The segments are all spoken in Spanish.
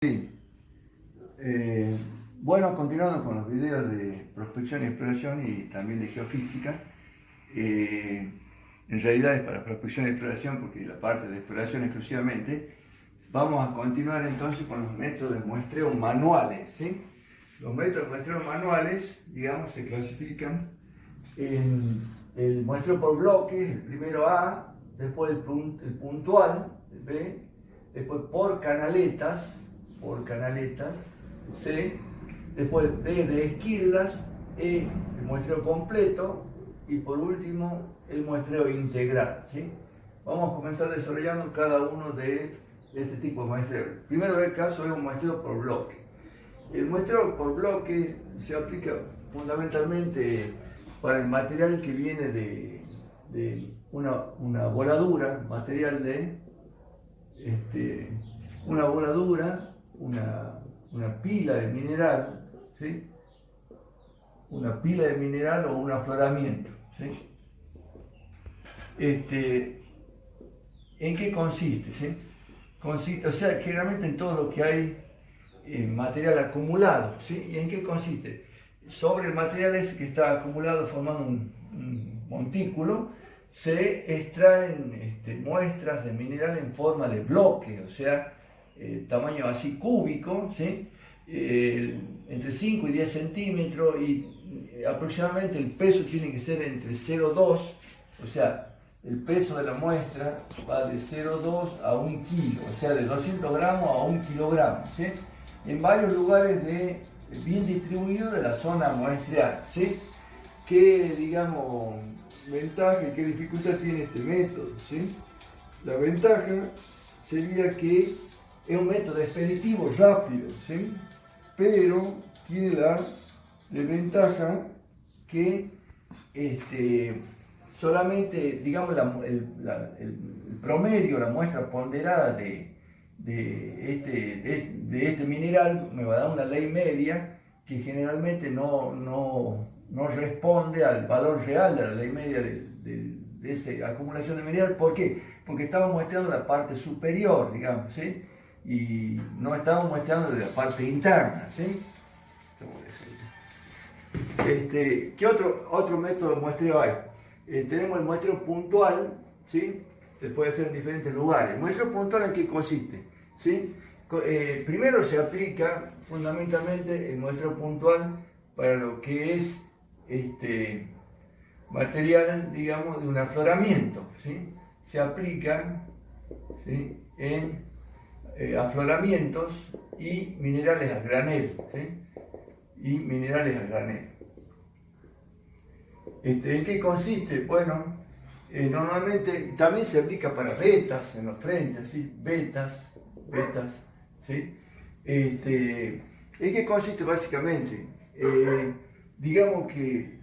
Sí. Eh, bueno, continuando con los videos de prospección y exploración y también de geofísica, en realidad es para prospección y exploración porque la parte de exploración exclusivamente, vamos a continuar entonces con los métodos de muestreo manuales, ¿sí? Los métodos de muestreo manuales, digamos, se clasifican en el muestreo por bloques, el primero A, después el puntual, el B, después por canaletas, C, después B de esquirlas, E, el muestreo completo, y por último el muestreo integral, ¿sí? Vamos a comenzar desarrollando cada uno de este tipo de muestreo. Primero el caso es un muestreo por bloque. El muestreo por bloque se aplica fundamentalmente para el material que viene de una voladura, material de una voladura, una pila de mineral, ¿sí? Una pila de mineral o un afloramiento, ¿sí? ¿En qué consiste? ¿Sí? Consiste, o sea, generalmente en todo lo que hay material acumulado, ¿sí? ¿Y en qué consiste? Sobre el material ese que está acumulado formando un montículo, se extraen muestras de mineral en forma de bloque, o sea, tamaño así cúbico, ¿sí? Entre 5 y 10 centímetros y aproximadamente el peso tiene que ser entre 0,2, o sea, el peso de la muestra va de 0,2 a 1 kilo, o sea, de 200 gramos a 1 kilogramo, ¿sí? En varios lugares bien distribuidos de la zona muestreal, ¿sí? ¿Qué, digamos, ventaja y qué dificultad tiene este método, ¿sí? La ventaja sería que es un método expeditivo rápido, ¿sí? Pero tiene la desventaja que solamente, digamos, el promedio, la muestra ponderada de este mineral me va a dar una ley media que generalmente no responde al valor real de la ley media de esa acumulación de mineral. ¿Por qué? Porque estamos muestreando la parte superior, digamos, ¿sí? Y no estamos muestreando de la parte interna, ¿sí? ¿Qué otro método de muestreo hay? Tenemos el muestreo puntual, ¿sí? Se puede hacer en diferentes lugares. ¿El muestreo puntual en qué consiste? ¿Sí? Primero se aplica fundamentalmente el muestreo puntual para lo que es material, digamos, de un afloramiento, ¿sí? Se aplica, ¿sí?, en afloramientos y minerales a granel, ¿sí? Y minerales a granel. ¿En qué consiste? Bueno, normalmente también se aplica para vetas en los frentes, ¿sí? Vetas, ¿sí? ¿En qué consiste básicamente? Digamos que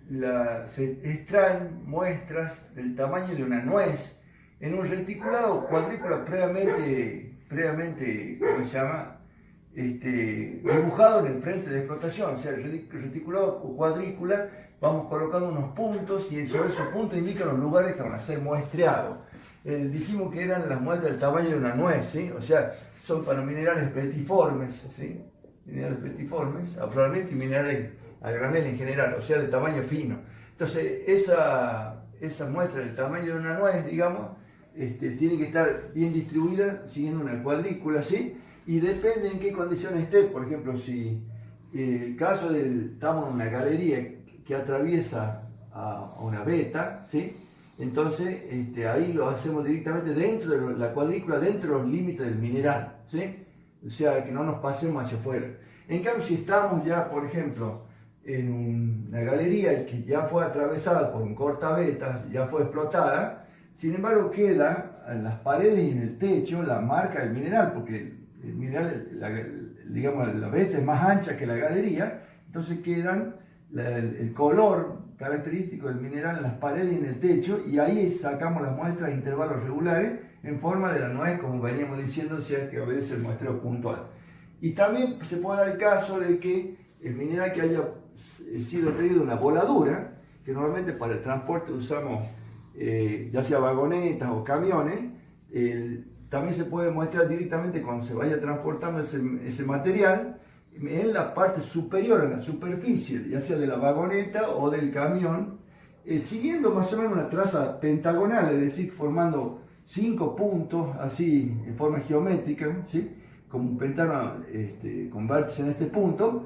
se extraen muestras del tamaño de una nuez en un reticulado o cuadrícula previamente, ¿cómo se llama? Dibujado en el frente de explotación, o sea, el reticulado o cuadrícula, vamos colocando unos puntos y sobre esos puntos indican los lugares que van a ser muestreados. Dijimos que eran las muestras del tamaño de una nuez, ¿sí? O sea, son para minerales petiformes, ¿sí? Minerales petiformes, afloramientos y minerales a granel en general, o sea, de tamaño fino. Entonces, esa muestra del tamaño de una nuez, digamos, tiene que estar bien distribuida siguiendo una cuadrícula, ¿sí? Y depende en qué condiciones esté. Por ejemplo, si el caso estamos en una galería que atraviesa a una veta, ¿sí? Entonces ahí lo hacemos directamente dentro de la cuadrícula, dentro de los límites del mineral, ¿sí? O sea, que no nos pasemos hacia afuera. En cambio, si estamos ya, por ejemplo, en una galería que ya fue atravesada por un cortavetas, ya fue explotada, sin embargo queda en las paredes y en el techo la marca del mineral, porque el mineral, digamos, la veta es más ancha que la galería, entonces quedan el color característico del mineral en las paredes y en el techo, y ahí sacamos las muestras a intervalos regulares en forma de la nuez, como veníamos diciendo, si es que obedece el muestreo puntual. Y también se puede dar el caso de que el mineral que haya sido traído de una voladura, que normalmente para el transporte usamos ya sea vagonetas o camiones, también se puede muestrar directamente cuando se vaya transportando ese material en la parte superior, en la superficie, ya sea de la vagoneta o del camión, siguiendo más o menos una traza pentagonal, es decir, formando 5 puntos así en forma geométrica, ¿sí? Como un pentágono con vértice en este punto,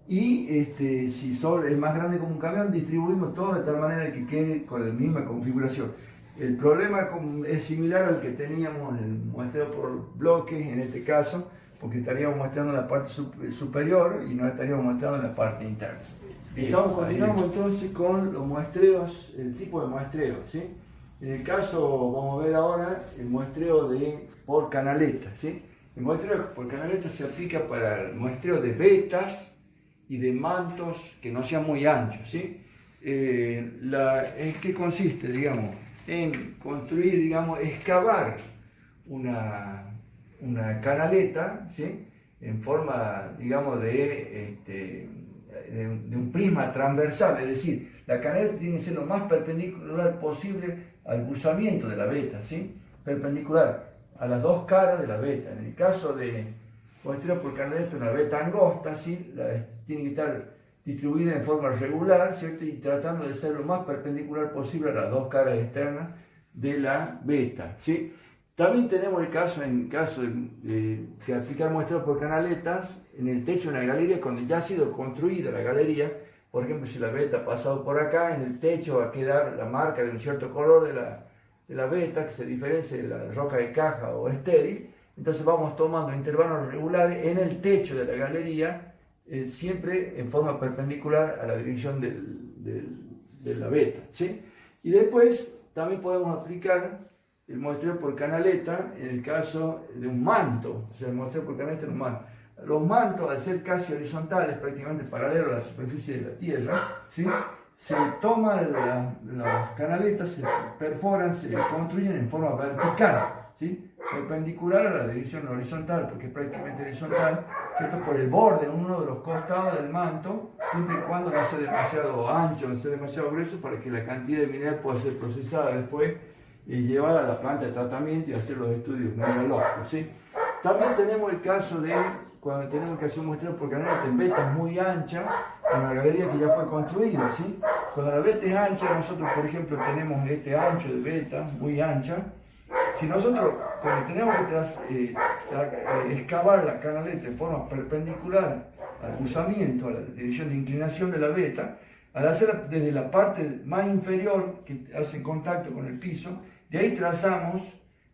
y si es más grande como un camión, distribuimos todo de tal manera que quede con la misma configuración. El problema es similar al que teníamos en el muestreo por bloques, en este caso, porque estaríamos mostrando la parte superior y no estaríamos mostrando la parte interna. Continuamos entonces con los muestreos, el tipo de muestreo, ¿sí? En el caso, vamos a ver ahora el muestreo por canaleta, ¿sí? El muestreo por canaleta se aplica para el muestreo de vetas y de mantos que no sean muy anchos, ¿sí? ¿En qué consiste, digamos? En construir, digamos, excavar una canaleta, ¿sí? En forma, digamos, de un prisma transversal, es decir, la canaleta tiene que ser lo más perpendicular posible al buzamiento de la veta, ¿sí? Perpendicular a las dos caras de la veta. En el caso de muestreo por canaleta, una veta angosta, ¿sí? Tiene que estar distribuida en forma regular, ¿cierto? Y tratando de ser lo más perpendicular posible a las dos caras externas de la veta, ¿sí? También tenemos el caso, de aplicar muestreo por canaletas en el techo de una galería cuando ya ha sido construida la galería. Por ejemplo, si la veta ha pasado por acá, en el techo va a quedar la marca de un cierto color de la veta que se diferencia de la roca de caja o estéril. Entonces vamos tomando intervalos regulares en el techo de la galería, siempre en forma perpendicular a la dirección de la veta, ¿sí? Y después también podemos aplicar el muestreo por canaleta en el caso de un manto, o sea, el muestreo por canaleta en un manto. Los mantos, al ser casi horizontales, prácticamente paralelos a la superficie de la tierra, ¿sí? Se toman las canaletas, se perforan, se construyen en forma vertical, ¿sí? Perpendicular a la dirección horizontal, porque es prácticamente horizontal, ¿cierto? Por el borde, en uno de los costados del manto, siempre y cuando no sea demasiado ancho, no sea demasiado grueso, para que la cantidad de mineral pueda ser procesada después y llevada a la planta de tratamiento y hacer los estudios mineralógicos, ¿sí? También tenemos el caso de cuando tenemos que hacer un muestreo por canaleta en vetas muy anchas, en una galería que ya fue construida, ¿sí? Cuando la veta es ancha, nosotros por ejemplo tenemos este ancho de veta muy ancha. Si nosotros, cuando tenemos que excavar la canaleta en forma perpendicular al buzamiento, a la dirección de inclinación de la veta, al hacer desde la parte más inferior que hace contacto con el piso, de ahí trazamos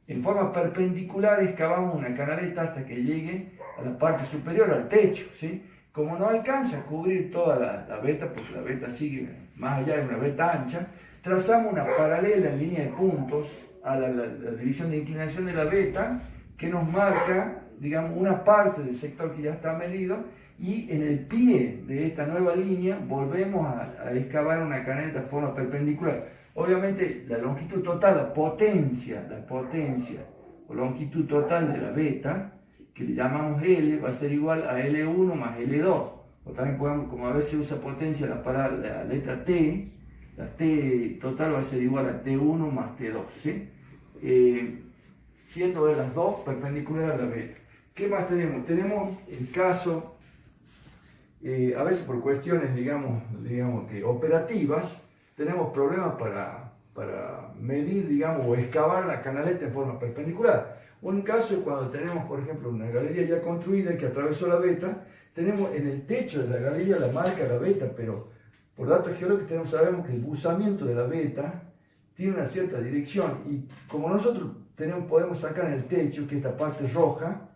en forma perpendicular, excavamos una canaleta hasta que llegue a la parte superior, al techo, ¿sí? Como no alcanza a cubrir toda la veta, porque la veta sigue más allá de una veta ancha, trazamos una paralela en línea de puntos a la división de inclinación de la veta, que nos marca, digamos, una parte del sector que ya está medido, y en el pie de esta nueva línea volvemos a excavar una canaleta de forma perpendicular. Obviamente la longitud total, la potencia o longitud total de la veta, que le llamamos L, va a ser igual a L1 más L2. O también podemos, como a veces usa potencia la letra T, la T total va a ser igual a T1 más T2, ¿sí? Siendo de las dos perpendiculares a la veta. ¿Qué más tenemos? Tenemos el caso, a veces por cuestiones, digamos que operativas, tenemos problemas para medir, digamos, o excavar la canaleta en forma perpendicular. Un caso es cuando tenemos, por ejemplo, una galería ya construida que atravesó la veta, tenemos en el techo de la galería la marca de la veta, pero por datos geológicos sabemos que el buzamiento de la veta tiene una cierta dirección, y como nosotros podemos sacar en el techo, que es esta parte roja,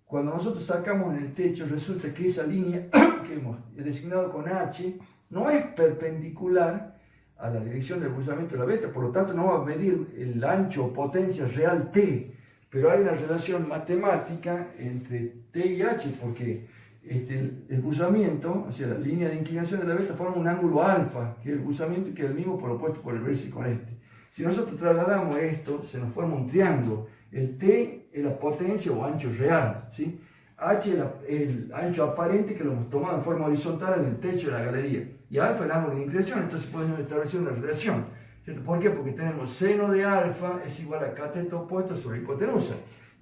cuando nosotros sacamos en el techo resulta que esa línea que hemos designado con H no es perpendicular a la dirección del buzamiento de la veta, por lo tanto no va a medir el ancho o potencia real T, pero hay una relación matemática entre T y H, porque el buzamiento, o sea, la línea de inclinación de la veta forma un ángulo alfa, que es el buzamiento, y que es el mismo propuesto por el vértice con este. Si nosotros trasladamos esto, se nos forma un triángulo. El T es la potencia o ancho real, ¿sí? H es el ancho aparente, que lo hemos tomado en forma horizontal en el techo de la galería. Y alfa es el ángulo de inclinación, entonces podemos establecer una relación. ¿Cierto? ¿Por qué? Porque tenemos seno de alfa es igual a cateto opuesto sobre hipotenusa.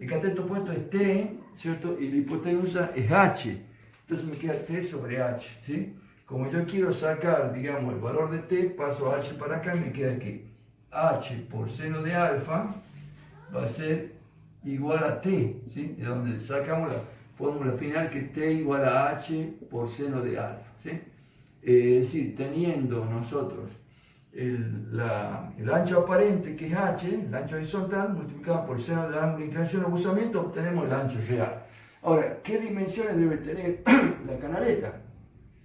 El cateto opuesto es T, ¿cierto? Y la hipotenusa es H. Entonces me queda T sobre H, ¿sí? Como yo quiero sacar, digamos, el valor de T, paso H para acá y me queda que H por seno de alfa va a ser igual a T, ¿sí? De donde sacamos la fórmula final que T igual a H por seno de alfa, ¿sí? Es decir, teniendo nosotros el ancho aparente, que es H, el ancho horizontal, multiplicado por el seno del ángulo de inclinación o abusamiento, obtenemos el ancho real. Ahora, ¿qué dimensiones debe tener la canaleta?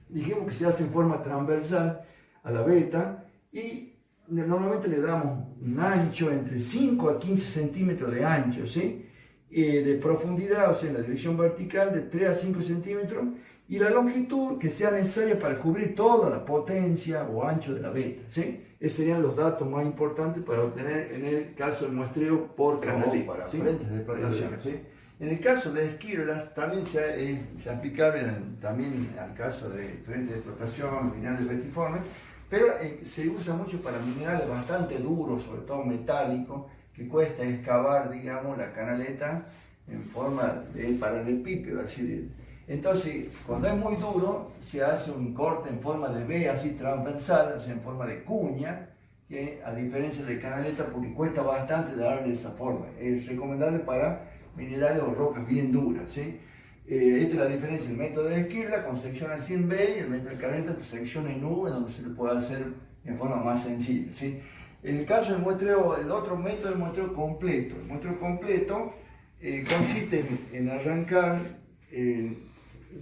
Dijimos que se hace en forma transversal a la beta y normalmente le damos un ancho entre 5 a 15 centímetros de ancho, ¿sí? De profundidad, o sea, en la dirección vertical, de 3 a 5 centímetros, y la longitud que sea necesaria para cubrir toda la potencia o ancho de la beta, ¿sí? Esos serían los datos más importantes para obtener en el caso del muestreo por canaleta, para ¿sí? frentes de explotación, ¿sí? En el caso de esquirlas también es aplicable también al caso de frentes de explotación, minerales vertiformes, pero se usa mucho para minerales bastante duros, sobre todo metálicos, que cuesta excavar, digamos, la canaleta en forma de paralelepípedo, así de. Entonces, cuando es muy duro, se hace un corte en forma de V, así transversal, o sea, en forma de cuña, que a diferencia de canaleta, porque cuesta bastante darle esa forma. Es recomendable para minerales o rocas bien duras, ¿sí? Esta es la diferencia, el método de Esquirla con sección así en V y el método de canaleta con sección en U, donde se le puede hacer en forma más sencilla, ¿sí? En el caso del muestreo, el otro método es el muestreo completo. El muestreo completo consiste en arrancar,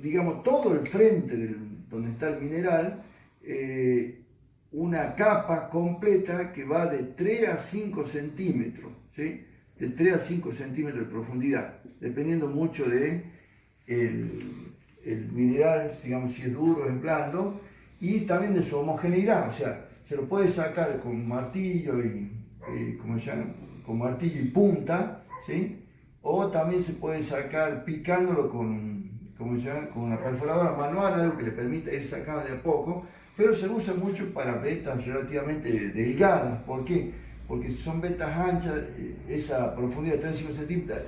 digamos, todo el frente donde está el mineral, una capa completa que va de 3 a 5 centímetros, ¿sí? De 3 a 5 centímetros de profundidad, dependiendo mucho de el mineral, digamos, si es duro o es blando, y también de su homogeneidad, o sea, se lo puede sacar con martillo ¿cómo se llama? Con martillo y punta, ¿sí? O también se puede sacar picándolo ¿cómo se llama? Con una perforadora manual, algo que le permite ir sacando de a poco, pero se usa mucho para vetas relativamente delgadas. ¿Por qué? Porque si son vetas anchas, esa profundidad de 35 centímetros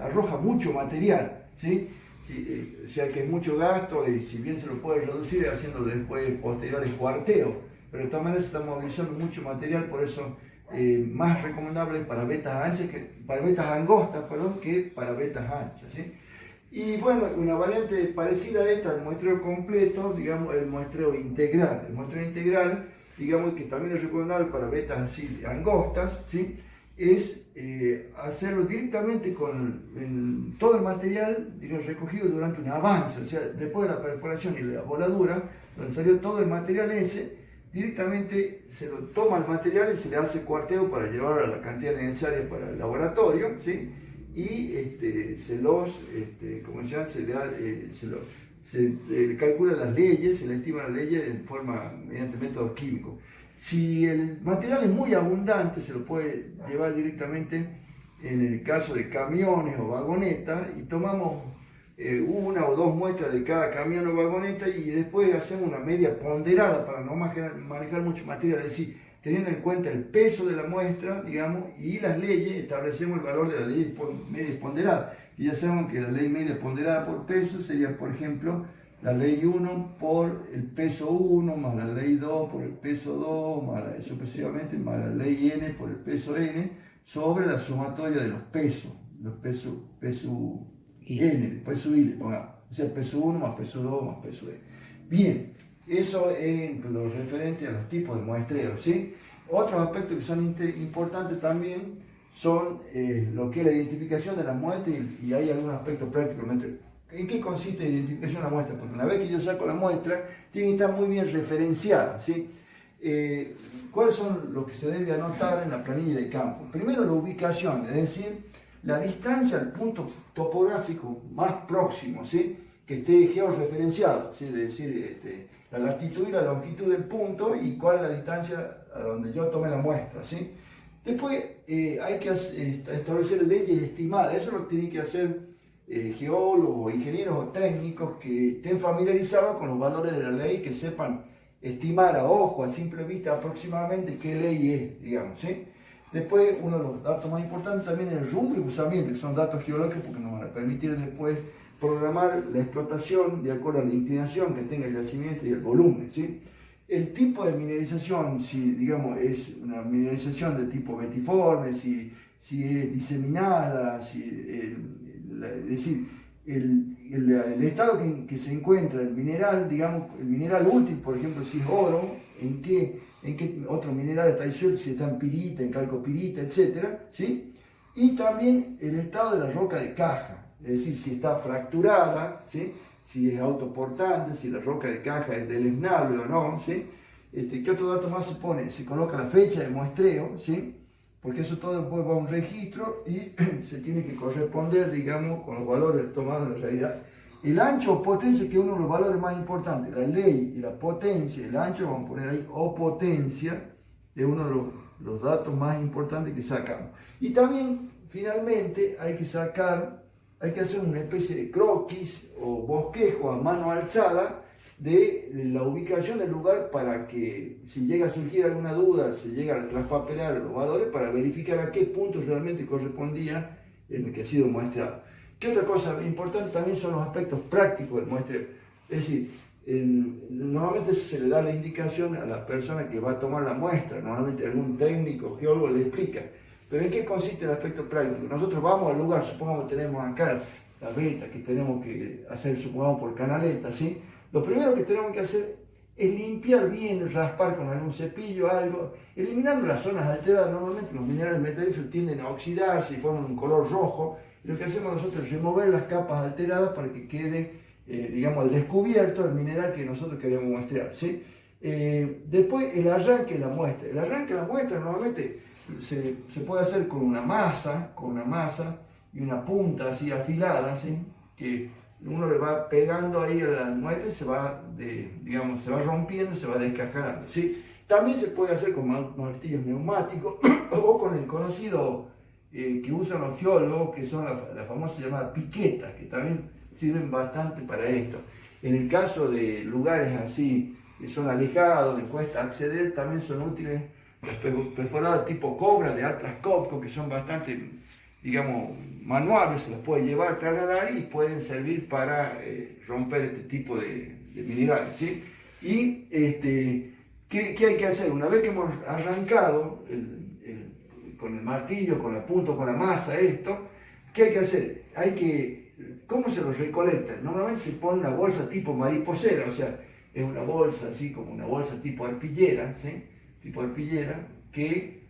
arroja mucho material, ¿sí? O sea que es mucho gasto y si bien se lo puede reducir haciendo después posteriores cuarteos, pero de todas maneras se está movilizando mucho material, por eso más recomendable para vetas anchas, para vetas angostas, perdón, que para vetas anchas, ¿sí? Y bueno, una variante parecida a esta, el muestreo completo, digamos, el muestreo integral. El muestreo integral, digamos, que también es recomendable para vetas así angostas, ¿sí? Es hacerlo directamente con todo el material, digamos, recogido durante un avance, o sea, después de la perforación y la voladura, donde salió todo el material ese, directamente se lo toma el material y se le hace cuarteo para llevar a la cantidad necesaria para el laboratorio, ¿sí? Y ¿cómo se llama? Se calcula las leyes, se le estima las leyes en forma mediante métodos químicos. Si el material es muy abundante, se lo puede llevar directamente en el caso de camiones o vagonetas y tomamos una o dos muestras de cada camión o vagoneta y después hacemos una media ponderada para no manejar mucho material, es decir, teniendo en cuenta el peso de la muestra, digamos, y las leyes, establecemos el valor de la ley media ponderada. Y ya sabemos que la ley media ponderada por peso sería, por ejemplo, la ley 1 por el peso 1, más la ley 2 por el peso 2, más sucesivamente, más la ley n por el peso n, sobre la sumatoria de los pesos n, peso i, pongamos. O sea, peso 1 más peso 2 más peso n. Bien, eso es lo referente a los tipos de muestreo, ¿sí? Otros aspectos que son importantes también son lo que es la identificación de la muestra y hay algunos aspectos prácticos. ¿En qué consiste la identificación de la muestra? Porque una vez que yo saco la muestra, tiene que estar muy bien referenciada, ¿sí? ¿Cuáles son los que se debe anotar en la planilla de campo? Primero, la ubicación, es decir, la distancia al punto topográfico más próximo, ¿sí? Que esté georreferenciado, ¿sí? Es decir, la latitud y la longitud del punto y cuál es la distancia a donde yo tomé la muestra, ¿sí? Después hay que establecer leyes estimadas, eso lo tienen que hacer geólogos, ingenieros o técnicos que estén familiarizados con los valores de la ley, que sepan estimar a ojo, a simple vista aproximadamente qué ley es, digamos, ¿sí? Después, uno de los datos más importantes también es el rumbo y usamiento, que son datos geológicos porque nos van a permitir después programar la explotación de acuerdo a la inclinación que tenga el yacimiento y el volumen, ¿sí? El tipo de mineralización, si digamos es una mineralización de tipo betiforme, si es diseminada, es decir, el estado que se encuentra el mineral, digamos, el mineral útil, por ejemplo, si es oro, en qué otro mineral está disuelto, si está en pirita, en calcopirita, etcétera, ¿sí? Y también el estado de la roca de caja, es decir, si está fracturada, ¿sí? Si es autoportante, si la roca de caja es deleznable o no, ¿sí? ¿Qué otro dato más se pone? Se coloca la fecha de muestreo, ¿sí? Porque eso todo después va a un registro y se tiene que corresponder, digamos, con los valores tomados en la realidad. El ancho o potencia, que es uno de los valores más importantes, la ley y la potencia, el ancho, vamos a poner ahí, o potencia, es uno de los datos más importantes que sacamos. Y también, finalmente, hay que hacer una especie de croquis o bosquejo a mano alzada de la ubicación del lugar para que si llega a surgir alguna duda, se llega a traspapelar los valores para verificar a qué punto realmente correspondía en el que ha sido muestrado. ¿Qué otra cosa importante también son los aspectos prácticos del muestreo? Es decir, normalmente se le da la indicación a la persona que va a tomar la muestra, normalmente algún técnico, geólogo le explica, pero ¿en qué consiste el aspecto práctico? Nosotros vamos al lugar, supongamos que tenemos acá la veta que tenemos que hacer, supongamos por canaleta, ¿sí? Lo primero que tenemos que hacer es limpiar bien, raspar con algún cepillo, algo, eliminando las zonas alteradas. Normalmente los minerales metalíferos tienden a oxidarse y forman un color rojo. Lo que hacemos nosotros es remover las capas alteradas para que quede, digamos, al descubierto el mineral que nosotros queremos muestrear, ¿sí? Después el arranque de la muestra. El arranque de la muestra normalmente se puede hacer con una masa y una punta así afilada, ¿sí? Que uno le va pegando ahí a la muestra y se va rompiendo, se va descascarando, ¿sí? También se puede hacer con martillos neumáticos o con el conocido que usan los geólogos, que son la famosa llamada piquetas, que también sirven bastante para esto. En el caso de lugares así que son alejados, les cuesta acceder, también son útiles los perforados tipo Cobra de Atlas Copco, que son bastante, digamos, manuales, se los puede llevar, trasladar y pueden servir para romper este tipo de minerales, ¿sí? Y ¿qué hay que hacer? Una vez que hemos arrancado con el martillo, con la punta, con la masa, ¿qué hay que hacer? ¿Cómo se los recolecta? Normalmente se pone una bolsa tipo mariposera, o sea, es una bolsa así como una bolsa tipo arpillera, ¿sí? Tipo arpillera, que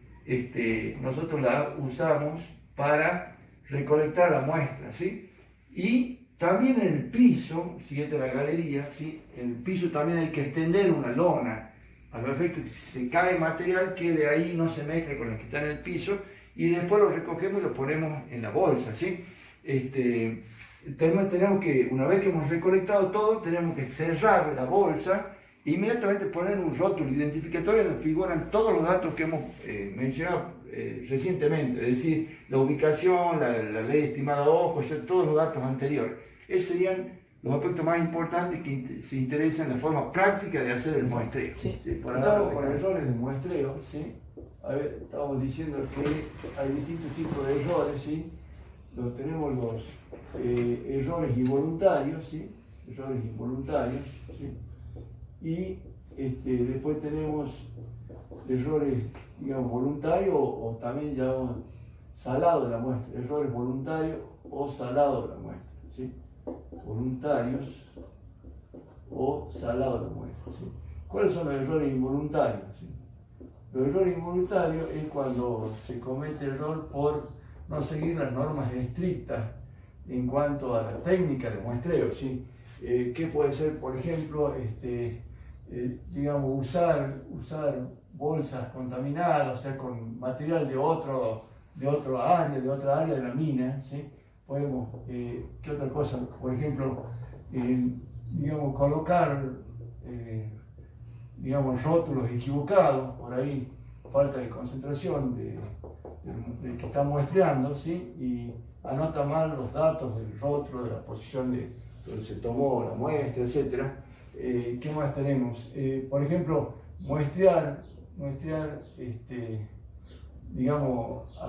nosotros la usamos para recolectar la muestra, ¿sí? Y también en el piso, siguiente a la galería, ¿sí? En el piso también hay que extender una lona, al efecto que si se cae material quede ahí, no se mezcle con el que está en el piso, y después lo recogemos y lo ponemos en la bolsa, ¿sí? Tenemos que, una vez que hemos recolectado todo, tenemos que cerrar la bolsa e inmediatamente poner un rótulo identificatorio donde figuran todos los datos que hemos mencionado recientemente, es decir, la ubicación, la ley estimada a ojo, todos los datos anteriores. Esos serían los aspectos más importantes que se interesan en la forma práctica de hacer el muestreo. Sí. ¿Sí? Estamos con errores de muestreo, ¿sí? A ver, estábamos diciendo que hay distintos tipos de errores, ¿sí? Tenemos los errores involuntarios, ¿sí? Errores involuntarios, ¿sí? Y después tenemos errores, digamos, voluntarios o también llamamos salado de la muestra, errores voluntarios o salado de la muestra, ¿sí? Voluntarios o salado de la muestra, ¿sí? ¿Cuáles son los errores involuntarios? ¿Sí? Los errores involuntarios es cuando se comete error por no seguir las normas estrictas en cuanto a la técnica de muestreo, ¿sí? ¿Qué puede ser, por ejemplo, digamos, usar bolsas contaminadas, o sea, con material de otra área de la mina, ¿sí? Podemos, ¿qué otra cosa? Por ejemplo, digamos, colocar, digamos, rótulos equivocados, por ahí, falta de concentración del que está muestreando, ¿sí? Y anota mal los datos del rótulo, de la posición de donde se tomó la muestra, etc. ¿Qué más tenemos? Por ejemplo, muestrear digamos,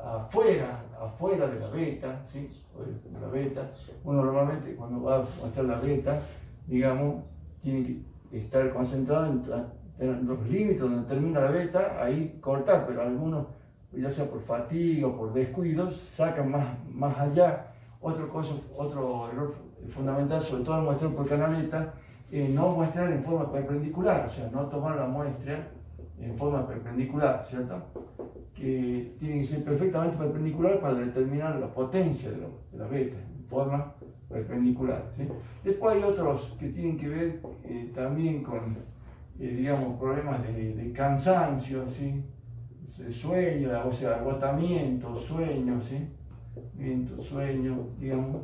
afuera de la veta, ¿sí? De la veta. Uno normalmente cuando va a mostrar la veta, digamos, tiene que estar concentrado en los límites donde termina la veta, ahí cortar, pero algunos, ya sea por fatiga o por descuido, sacan más allá. Otro error fundamental, sobre todo al muestrear por canaleta, no muestrar en forma perpendicular, o sea, no tomar la muestra en forma perpendicular, ¿cierto? Que tiene que ser perfectamente perpendicular para determinar la potencia de la beta, en forma perpendicular, ¿sí? Después hay otros que tienen que ver también con, digamos, problemas de cansancio, ¿sí? Sueño, o sea, agotamiento, sueño, ¿sí? Sueño, digamos,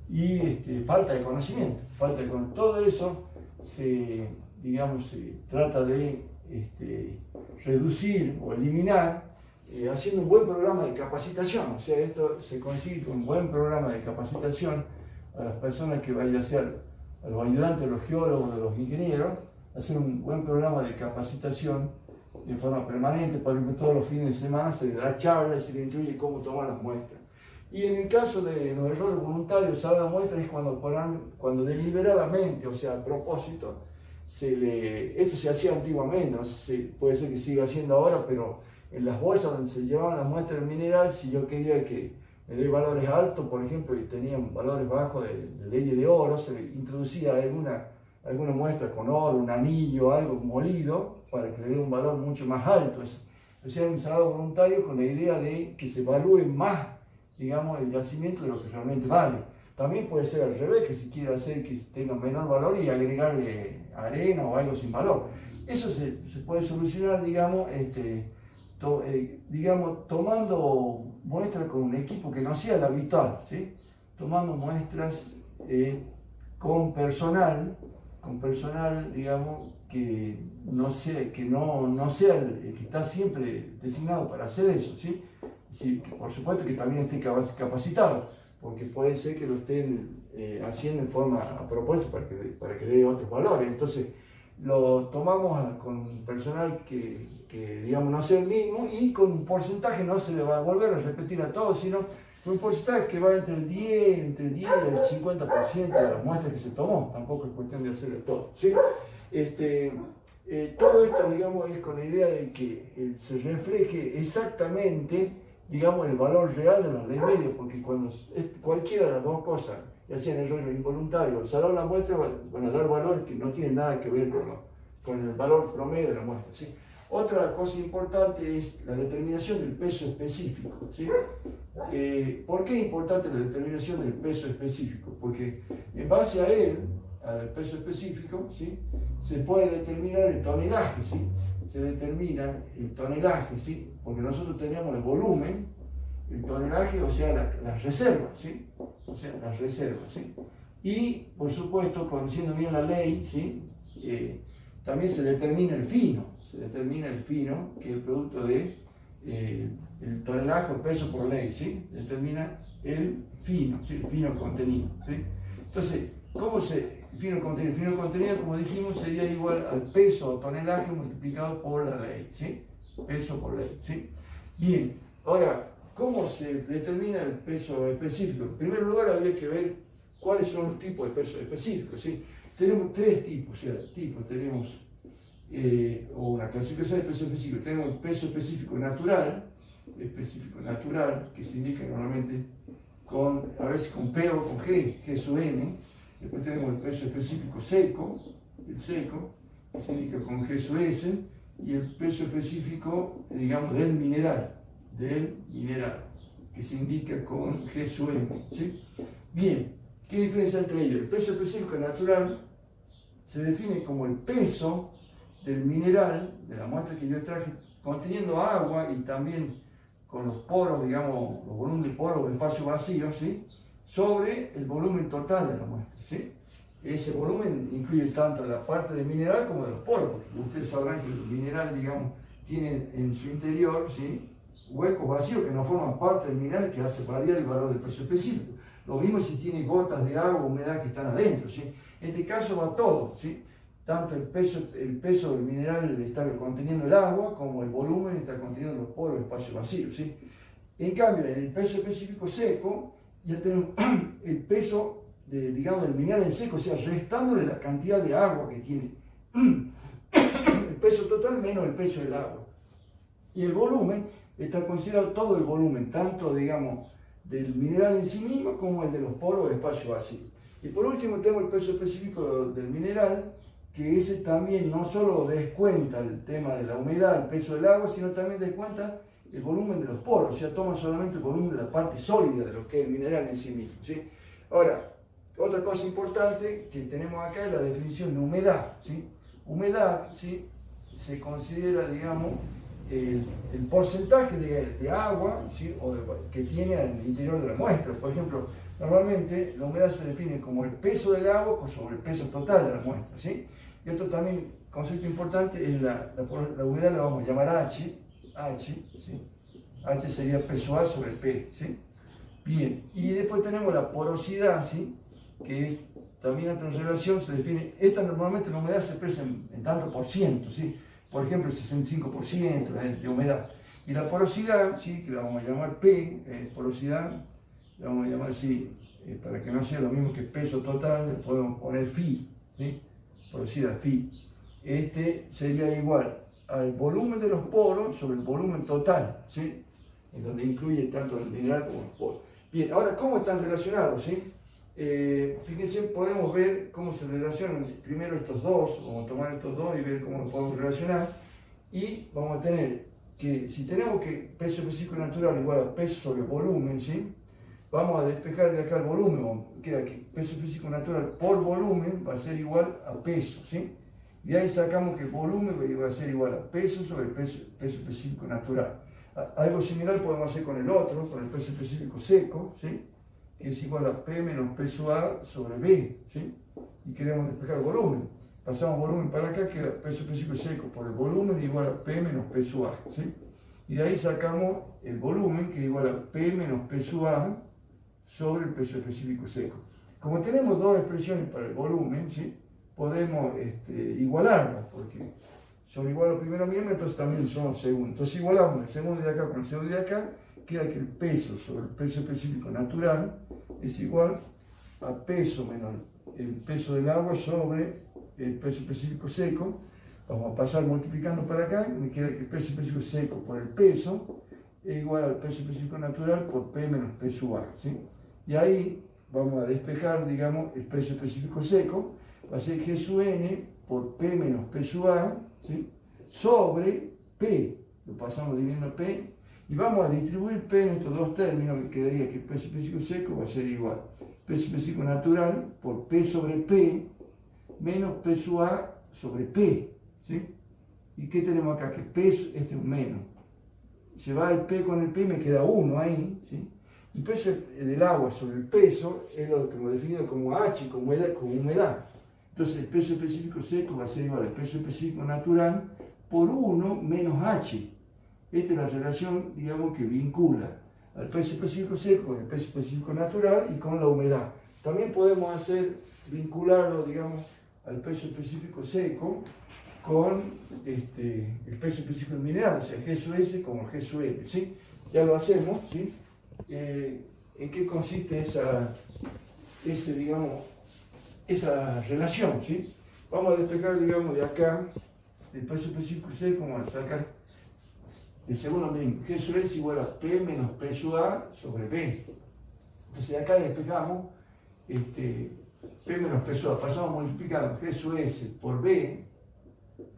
y falta de conocimiento. Todo eso digamos, se trata de reducir o eliminar haciendo un buen programa de capacitación. O sea, esto se consigue con un buen programa de capacitación a las personas que vayan a ser, a los ayudantes, a los geólogos, a los ingenieros, hacer un buen programa de capacitación de forma permanente. Por ejemplo, todos los fines de semana se le da charlas y se le instruye cómo tomar las muestras. Y en el caso de los errores voluntarios, saber la muestra es cuando deliberadamente, o sea, a propósito, esto se hacía antiguamente, no sé, puede ser que siga haciendo ahora, pero en las bolsas donde se llevaban las muestras del mineral, si yo quería que me dé valores altos, por ejemplo, y tenían valores bajos de leyes de oro, se le introducía alguna muestra con oro, un anillo, algo molido, para que le dé un valor mucho más alto. O sea, un salado voluntario con la idea de que se evalúe más, digamos, el yacimiento de lo que realmente vale. También puede ser al revés, que si quiere hacer que tenga menor valor y agregarle arena o algo sin valor. Eso se puede solucionar, digamos, tomando muestras con un equipo que no sea el habitual, ¿sí? Tomando muestras con personal, digamos, que no sea el que está siempre designado para hacer eso, ¿sí? Sí, por supuesto que también esté capacitado, porque puede ser que lo estén haciendo en forma a propósito para que dé otros valores. Entonces, lo tomamos con personal que digamos no sea el mismo, y con un porcentaje, no se le va a volver a repetir a todos, sino con un porcentaje que va entre el 10 y el 50% de las muestras que se tomó. Tampoco es cuestión de hacerlo todo, ¿sí? Todo esto, digamos, es con la idea de que se refleje exactamente, digamos, el valor real de la ley media, porque cuando cualquiera de las dos cosas, ya sean errores involuntarios o salado la muestra, van a dar valores que no tienen nada que ver con el valor promedio de la muestra, ¿sí? Otra cosa importante es la determinación del peso específico, ¿sí? ¿Por qué es importante la determinación del peso específico? Porque en base a él, al peso específico, ¿sí? Se puede determinar el tonelaje, ¿sí? Se determina el tonelaje, ¿sí? Porque nosotros tenemos el volumen, el tonelaje, o sea, las reservas, ¿sí? O sea, las reservas, ¿sí? Y, por supuesto, conociendo bien la ley, ¿sí? También se determina el fino, que es el producto de el tonelaje o peso por ley, ¿sí? Determina el fino, ¿sí? El fino contenido, ¿sí? Entonces, el fino contenido, como dijimos, sería igual al peso o tonelaje multiplicado por la ley, ¿sí? Peso por ley, ¿sí? Bien, ahora, ¿cómo se determina el peso específico? En primer lugar, habría que ver cuáles son los tipos de peso específicos, ¿sí? Tenemos tres tipos, tenemos una clasificación de peso específico. Tenemos el peso específico natural, que se indica normalmente a veces con P o con G sub N. Después tenemos el peso específico seco, que se indica con G sub S, y el peso específico, digamos, del mineral, que se indica con G sub M, ¿sí? Bien, ¿qué diferencia entre ellos? El peso específico natural se define como el peso del mineral, de la muestra que yo traje, conteniendo agua y también con los poros, digamos, los volúmenes de poros o espacio vacío, ¿sí? Sobre el volumen total de la muestra, ¿sí? Ese volumen incluye tanto la parte del mineral como de los poros, porque ustedes sabrán que el mineral, digamos, tiene en su interior, ¿sí? Huecos vacíos que no forman parte del mineral, que hace variar el valor del peso específico. Lo mismo si tiene gotas de agua o humedad que están adentro, ¿sí? En este caso va todo, ¿sí? tanto el peso del mineral está conteniendo el agua, como el volumen está conteniendo los poros, espacio vacío, ¿sí? En cambio, en el peso específico seco, ya tenemos el peso digamos, del mineral en seco, o sea, restándole la cantidad de agua que tiene. El peso total menos el peso del agua. Y el volumen está considerado todo el volumen, tanto, digamos, del mineral en sí mismo como el de los poros de espacio vacío. Y por último tenemos el peso específico del mineral, que ese también no solo descuenta el tema de la humedad, el peso del agua, sino también descuenta el volumen de los poros, o sea, toma solamente el volumen de la parte sólida de lo que es el mineral en sí mismo, ¿sí? Ahora, otra cosa importante que tenemos acá es la definición de humedad, ¿sí? Humedad, ¿sí? Se considera, digamos, el porcentaje de agua, ¿sí? Que tiene al interior de la muestra. Por ejemplo, normalmente la humedad se define como el peso del agua sobre el peso total de la muestra, ¿sí? Y otro también concepto importante es la humedad, la vamos a llamar H, ¿sí? H sería peso A sobre P, ¿sí? Bien, y después tenemos la porosidad, ¿sí? Que es también otra relación, se define, esta normalmente la humedad se expresa en tanto por ciento, ¿sí? Por ejemplo, el 65% de humedad. Y la porosidad, ¿sí? Que la vamos a llamar P, porosidad, la vamos a llamar así, para que no sea lo mismo que peso total, le podemos poner phi, ¿sí? Porosidad phi. Este sería igual al volumen de los poros sobre el volumen total, ¿sí? En donde incluye tanto el mineral como los poros. Bien, ahora, ¿cómo están relacionados, sí? Fíjense, podemos ver cómo se relacionan primero estos dos, vamos a tomar estos dos y ver cómo los podemos relacionar. Y vamos a tener que, si tenemos que peso específico natural igual a peso sobre volumen, ¿sí? Vamos a despejar de acá el volumen, queda que peso específico natural por volumen va a ser igual a peso, ¿sí? Y de ahí sacamos que el volumen va a ser igual a peso sobre peso específico natural. Algo similar podemos hacer con el otro, con el peso específico seco, ¿sí? Que es igual a P menos peso A sobre B, ¿sí? Y queremos despejar el volumen. Pasamos volumen para acá, queda peso específico seco por el volumen igual a P menos peso A, ¿sí? Y de ahí sacamos el volumen, que es igual a P menos peso A sobre el peso específico seco. Como tenemos dos expresiones para el volumen, ¿sí? Podemos igualarlas, porque son iguales los primeros miembros, entonces también son los segundos. Entonces igualamos el segundo de acá con el segundo de acá, queda que el peso sobre el peso específico natural es igual a peso menos el peso del agua sobre el peso específico seco. Vamos a pasar multiplicando para acá, me queda que el peso específico seco por el peso es igual al peso específico natural por P menos peso A, ¿sí? Y ahí vamos a despejar, digamos, el peso específico seco, va a ser G sub N por P menos peso A, ¿sí? Sobre P, lo pasamos dividiendo P, y vamos a distribuir P en estos dos términos, que quedaría que el peso específico seco va a ser igual peso específico natural por P sobre P menos peso A sobre P, ¿sí? ¿Y qué tenemos acá? Que P, este es un menos. Se va el P con el P, me queda 1 ahí, ¿sí? Y peso del agua sobre el peso es lo que hemos definido como H, como humedad. Entonces el peso específico seco va a ser igual al peso específico natural por 1 menos H. Esta es la relación, digamos, que vincula al peso específico seco con el peso específico natural y con la humedad. También podemos vincularlo, digamos, al peso específico seco con el peso específico del mineral, o sea, G sub S como G sub M, ¿sí? Ya lo hacemos, ¿sí? ¿En qué consiste esa relación, ¿sí? Vamos a despejar, digamos, de acá el peso específico seco, vamos a sacar el segundo mismo, G sub S igual a P menos peso A sobre B. Entonces de acá despejamos P menos peso A, pasamos multiplicando G sub S por B,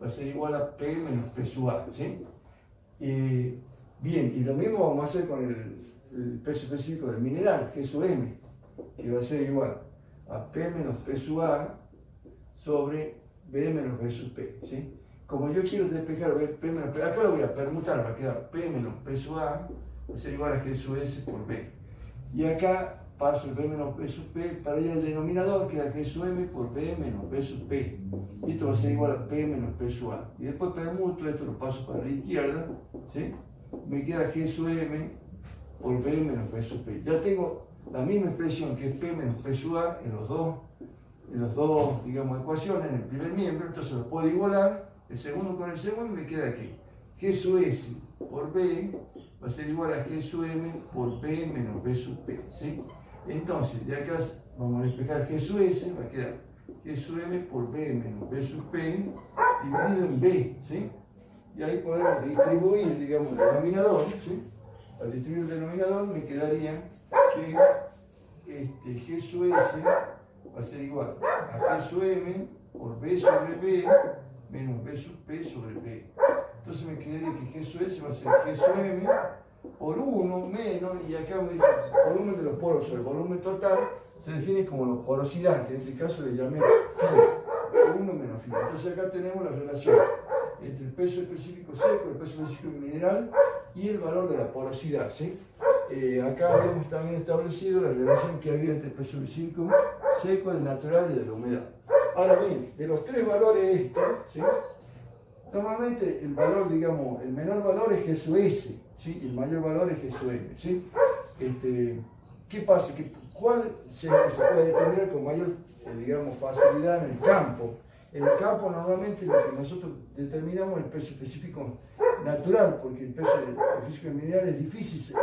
va a ser igual a P menos peso A, ¿sí? Bien, y lo mismo vamos a hacer con el peso específico del mineral, G sub M, que va a ser igual a P menos peso A sobre B menos B sub P, ¿sí? Como yo quiero despejar P menos P, acá lo voy a permutar, va a quedar P menos peso A, va a ser igual a G sub S por B. Y acá paso el B menos B sub P, para allá el denominador queda G sub M por B menos B sub P. Y esto va a ser igual a P menos P sub A. Y después permuto, esto lo paso para la izquierda, ¿sí? Me queda G sub M por B menos B sub P. Ya tengo la misma expresión que es P menos P sub A en los dos las dos, digamos, ecuaciones en el primer miembro, entonces los puedo igualar, el segundo con el segundo, y me queda aquí. G sub S por B va a ser igual a G sub M por B menos B sub P, ¿sí? Entonces, de acá vamos a despejar G sub S, va a quedar G sub M por B menos B sub P dividido en B, ¿sí? Y ahí podemos distribuir, digamos, el denominador, ¿sí? Al distribuir el denominador me quedaría que G sub S va a ser igual a G sub M por B sobre B menos B sub P sobre B. Entonces me quedaría que G sub S va a ser G sub M por 1 menos, y acá me dice volumen de los poros sobre el volumen total, se define como la porosidad, que en este caso le llamé phi, 1 menos phi. Entonces acá tenemos la relación entre el peso específico seco, el peso específico mineral y el valor de la porosidad, ¿sí? Acá habíamos también establecido la relación que había entre el peso específico seco, el natural y de la humedad. Ahora bien, de los tres valores estos, ¿sí? Normalmente el valor, digamos, el menor valor es G sub S, ¿sí? Y el mayor valor es G sub M, ¿sí? ¿Qué pasa? ¿Cuál se puede determinar con mayor, digamos, facilidad en el campo? En el campo normalmente lo que nosotros determinamos es el peso específico natural, porque el peso específico mineral es difícil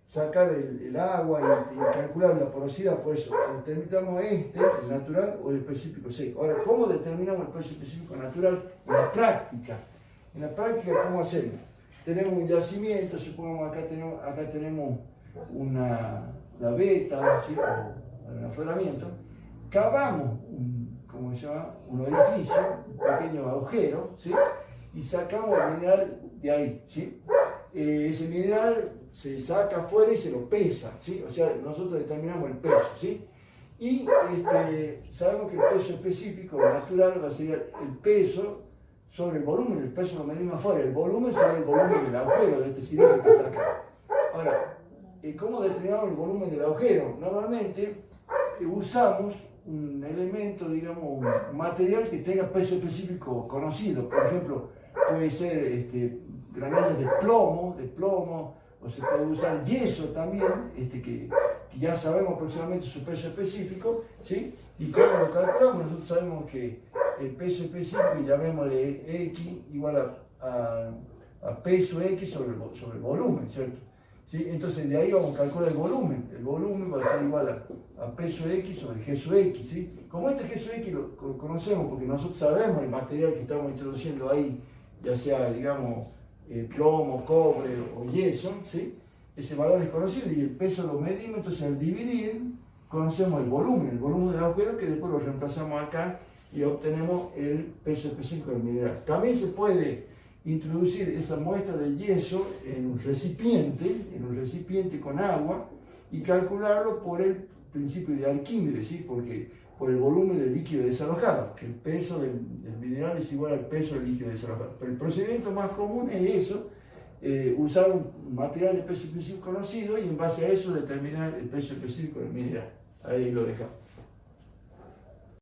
sacar el agua y calcular la porosidad, por eso determinamos el natural o el específico seco. Ahora, ¿cómo determinamos el peso específico natural en la práctica? En la práctica, ¿cómo hacemos? Tenemos un yacimiento, supongamos acá tenemos la veta, ¿sí? O un afloramiento, cavamos ¿cómo se llama? Un orificio, un pequeño agujero, ¿sí? Y sacamos el mineral de ahí, ¿sí? Ese mineral se saca afuera y se lo pesa, ¿sí? O sea, nosotros determinamos el peso, ¿sí? Y sabemos que el peso específico natural va a ser el peso sobre el volumen. El peso lo medimos afuera, el volumen será el volumen del agujero, de este cilindro que está acá. Ahora, ¿cómo determinamos el volumen del agujero? Normalmente usamos un elemento, digamos, un material que tenga peso específico conocido. Por ejemplo, puede ser granillas de plomo, o se puede usar yeso también, que ya sabemos aproximadamente su peso específico, ¿sí? Y cómo lo calculamos, nosotros sabemos que el peso específico, llamémosle X igual a peso X sobre el volumen, ¿cierto? ¿Sí? Entonces de ahí vamos a calcular el volumen va a ser igual a peso X sobre G sub X, ¿sí? Como este G sub X lo conocemos porque nosotros sabemos el material que estamos introduciendo ahí, ya sea, digamos, plomo, cobre o yeso, ¿sí? Ese valor es conocido y el peso lo medimos, entonces al dividir conocemos el volumen del agujero, que después lo reemplazamos acá y obtenemos el peso específico del mineral. También se puede introducir esa muestra de yeso en un recipiente con agua y calcularlo por el principio de Arquímedes, ¿sí? Porque por el volumen del líquido desalojado, que el peso del mineral es igual al peso del líquido desalojado. Pero el procedimiento más común es eso, usar un material de peso específico conocido y en base a eso determinar el peso específico del mineral. Ahí lo dejamos.